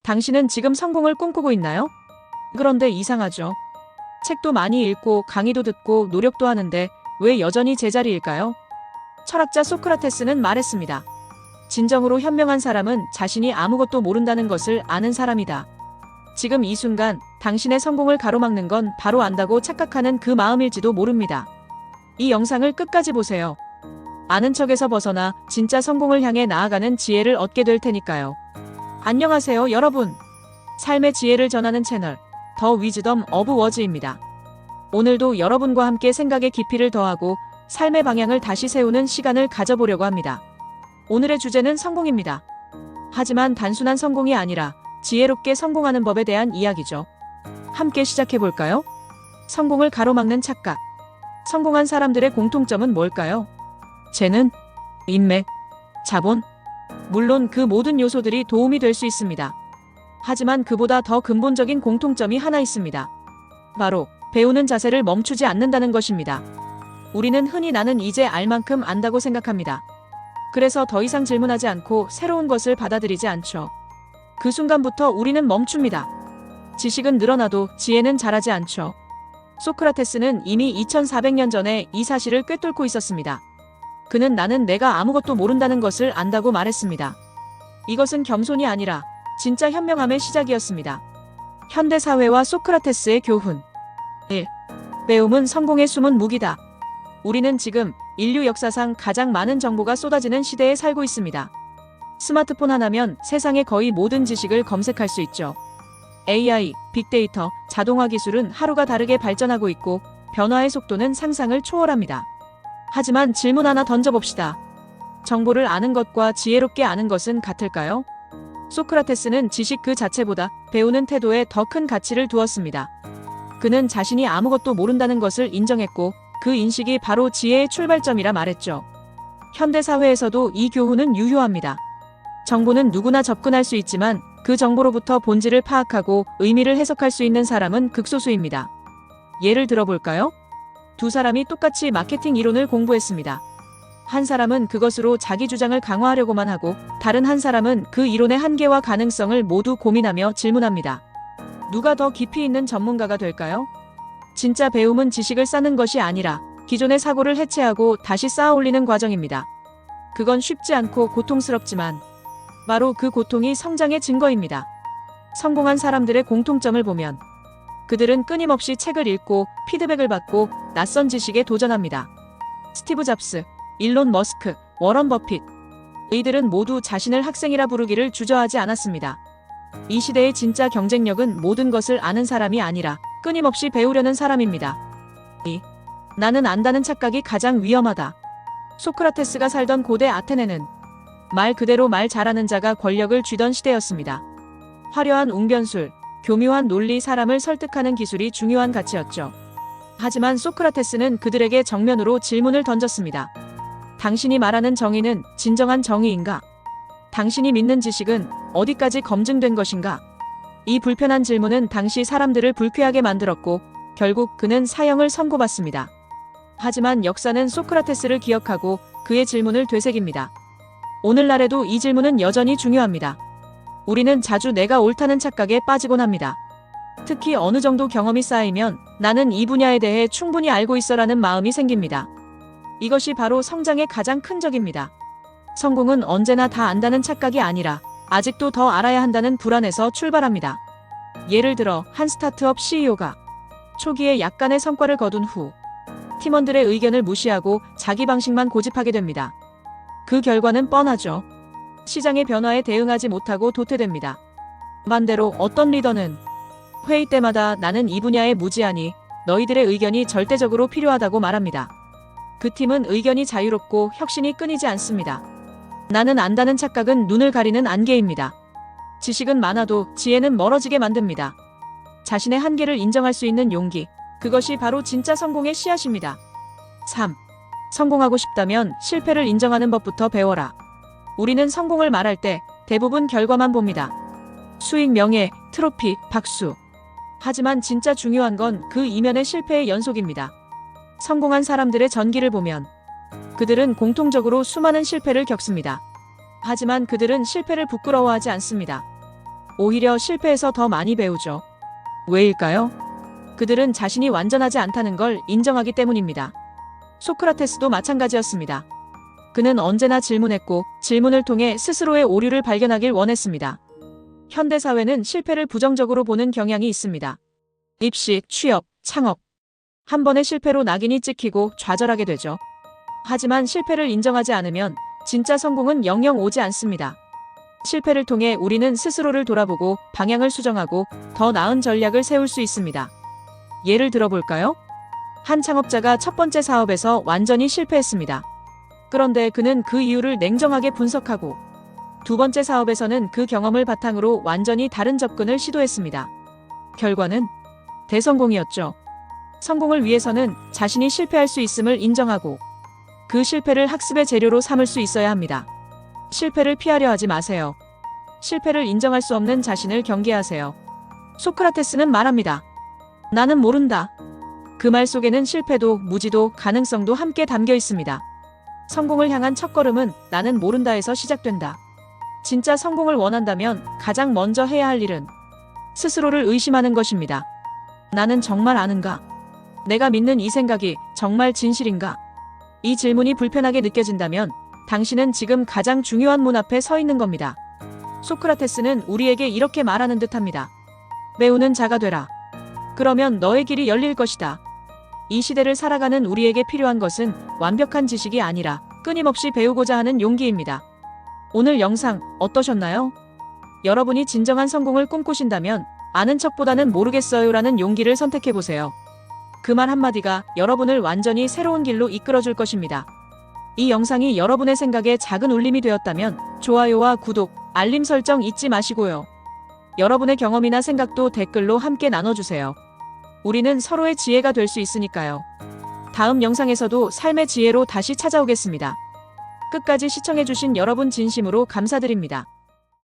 당신은 지금 성공을 꿈꾸고 있나요? 그런데 이상하죠. 책도 많이 읽고 강의도 듣고 노력도 하는데 왜 여전히 제자리일까요? 철학자 소크라테스는 말했습니다. 진정으로 현명한 사람은 자신이 아무것도 모른다는 것을 아는 사람이다. 지금 이 순간 당신의 성공을 가로막는 건 바로 안다고 착각하는 그 마음일지도 모릅니다. 이 영상을 끝까지 보세요. 아는 척에서 벗어나 진짜 성공을 향해 나아가는 지혜를 얻게 될 테니까요. 안녕하세요, 여러분. 삶의 지혜를 전하는 채널 더 위즈덤 오브 워즈입니다. 오늘도 여러분과 함께 생각의 깊이를 더하고 삶의 방향을 다시 세우는 시간을 가져보려고 합니다. 오늘의 주제는 성공입니다. 하지만 단순한 성공이 아니라 지혜롭게 성공하는 법에 대한 이야기죠. 함께 시작해 볼까요? 성공을 가로막는 착각. 성공한 사람들의 공통점은 뭘까요? 재능, 인맥, 자본. 물론 그 모든 요소들이 도움이 될 수 있습니다. 하지만 그보다 더 근본적인 공통점이 하나 있습니다. 바로 배우는 자세를 멈추지 않는다는 것입니다. 우리는 흔히 나는 이제 알 만큼 안다고 생각합니다. 그래서 더 이상 질문하지 않고 새로운 것을 받아들이지 않죠. 그 순간부터 우리는 멈춥니다. 지식은 늘어나도 지혜는 자라지 않죠. 소크라테스는 이미 2400년 전에 이 사실을 꿰뚫고 있었습니다. 그는 나는 내가 아무것도 모른다는 것을 안다고 말했습니다. 이것은 겸손이 아니라 진짜 현명함의 시작이었습니다. 현대사회와 소크라테스의 교훈. 1. 배움은 성공의 숨은 무기다. 우리는 지금 인류 역사상 가장 많은 정보가 쏟아지는 시대에 살고 있습니다. 스마트폰 하나면 세상의 거의 모든 지식을 검색할 수 있죠. AI, 빅데이터, 자동화 기술은 하루가 다르게 발전하고 있고 변화의 속도는 상상을 초월합니다. 하지만 질문 하나 던져봅시다. 정보를 아는 것과 지혜롭게 아는 것은 같을까요? 소크라테스는 지식 그 자체보다 배우는 태도에 더 큰 가치를 두었습니다. 그는 자신이 아무것도 모른다는 것을 인정했고 그 인식이 바로 지혜의 출발점이라 말했죠. 현대사회에서도 이 교훈은 유효합니다. 정보는 누구나 접근할 수 있지만 그 정보로부터 본질을 파악하고 의미를 해석할 수 있는 사람은 극소수입니다. 예를 들어볼까요? 두 사람이 똑같이 마케팅 이론을 공부했습니다. 한 사람은 그것으로 자기 주장을 강화하려고만 하고 다른 한 사람은 그 이론의 한계와 가능성을 모두 고민하며 질문합니다. 누가 더 깊이 있는 전문가가 될까요? 진짜 배움은 지식을 쌓는 것이 아니라 기존의 사고를 해체하고 다시 쌓아 올리는 과정입니다. 그건 쉽지 않고 고통스럽지만 바로 그 고통이 성장의 증거입니다. 성공한 사람들의 공통점을 보면 그들은 끊임없이 책을 읽고 피드백을 받고 낯선 지식에 도전합니다. 스티브 잡스, 일론 머스크, 워런 버핏. 이들은 모두 자신을 학생이라 부르기를 주저하지 않았습니다. 이 시대의 진짜 경쟁력은 모든 것을 아는 사람이 아니라 끊임없이 배우려는 사람입니다. 2. 나는 안다는 착각이 가장 위험하다. 소크라테스가 살던 고대 아테네는 말 그대로 말 잘하는 자가 권력을 쥐던 시대였습니다. 화려한 웅변술, 교묘한 논리, 사람을 설득하는 기술이 중요한 가치였죠. 하지만 소크라테스는 그들에게 정면으로 질문을 던졌습니다. 당신이 말하는 정의는 진정한 정의인가? 당신이 믿는 지식은 어디까지 검증된 것인가? 이 불편한 질문은 당시 사람들을 불쾌하게 만들었고 결국 그는 사형을 선고받습니다. 하지만 역사는 소크라테스를 기억하고 그의 질문을 되새깁니다. 오늘날에도 이 질문은 여전히 중요합니다. 우리는 자주 내가 옳다는 착각에 빠지곤 합니다. 특히 어느 정도 경험이 쌓이면 나는 이 분야에 대해 충분히 알고 있어라는 마음이 생깁니다. 이것이 바로 성장의 가장 큰 적입니다. 성공은 언제나 다 안다는 착각이 아니라 아직도 더 알아야 한다는 불안에서 출발합니다. 예를 들어 한 스타트업 CEO가 초기에 약간의 성과를 거둔 후 팀원들의 의견을 무시하고 자기 방식만 고집하게 됩니다. 그 결과는 뻔하죠. 시장의 변화에 대응하지 못하고 도태됩니다. 반대로 어떤 리더는 회의 때마다 나는 이 분야에 무지하니 너희들의 의견이 절대적으로 필요하다고 말합니다. 그 팀은 의견이 자유롭고 혁신이 끊이지 않습니다. 나는 안다는 착각은 눈을 가리는 안개입니다. 지식은 많아도 지혜는 멀어지게 만듭니다. 자신의 한계를 인정할 수 있는 용기, 그것이 바로 진짜 성공의 씨앗입니다. 3. 성공하고 싶다면 실패를 인정하는 법부터 배워라. 우리는 성공을 말할 때 대부분 결과만 봅니다. 수익, 명예, 트로피, 박수. 하지만 진짜 중요한 건 그 이면의 실패의 연속입니다. 성공한 사람들의 전기를 보면 그들은 공통적으로 수많은 실패를 겪습니다. 하지만 그들은 실패를 부끄러워하지 않습니다. 오히려 실패해서 더 많이 배우죠. 왜일까요? 그들은 자신이 완전하지 않다는 걸 인정하기 때문입니다. 소크라테스도 마찬가지였습니다. 그는 언제나 질문했고 질문을 통해 스스로의 오류를 발견하길 원했습니다. 현대사회는 실패를 부정적으로 보는 경향이 있습니다. 입시, 취업, 창업. 한 번의 실패로 낙인이 찍히고 좌절하게 되죠. 하지만 실패를 인정하지 않으면 진짜 성공은 영영 오지 않습니다. 실패를 통해 우리는 스스로를 돌아보고 방향을 수정하고 더 나은 전략을 세울 수 있습니다. 예를 들어볼까요? 한 창업자가 첫 번째 사업에서 완전히 실패했습니다. 그런데 그는 그 이유를 냉정하게 분석하고 두 번째 사업에서는 그 경험을 바탕으로 완전히 다른 접근을 시도했습니다. 결과는 대성공이었죠. 성공을 위해서는 자신이 실패할 수 있음을 인정하고 그 실패를 학습의 재료로 삼을 수 있어야 합니다. 실패를 피하려 하지 마세요. 실패를 인정할 수 없는 자신을 경계하세요. 소크라테스는 말합니다. 나는 모른다. 그 말 속에는 실패도 무지도 가능성도 함께 담겨 있습니다. 성공을 향한 첫걸음은 나는 모른다에서 시작된다. 진짜 성공을 원한다면 가장 먼저 해야 할 일은 스스로를 의심하는 것입니다. 나는 정말 아는가? 내가 믿는 이 생각이 정말 진실인가? 이 질문이 불편하게 느껴진다면 당신은 지금 가장 중요한 문 앞에 서 있는 겁니다. 소크라테스는 우리에게 이렇게 말하는 듯합니다. 배우는 자가 되라. 그러면 너의 길이 열릴 것이다. 이 시대를 살아가는 우리에게 필요한 것은 완벽한 지식이 아니라 끊임없이 배우고자 하는 용기입니다. 오늘 영상 어떠셨나요? 여러분이 진정한 성공을 꿈꾸신다면 아는 척보다는 모르겠어요라는 용기를 선택해보세요. 그 말 한마디가 여러분을 완전히 새로운 길로 이끌어줄 것입니다. 이 영상이 여러분의 생각에 작은 울림이 되었다면 좋아요와 구독, 알림 설정 잊지 마시고요. 여러분의 경험이나 생각도 댓글로 함께 나눠주세요. 우리는 서로의 지혜가 될 수 있으니까요. 다음 영상에서도 삶의 지혜로 다시 찾아오겠습니다. 끝까지 시청해주신 여러분 진심으로 감사드립니다.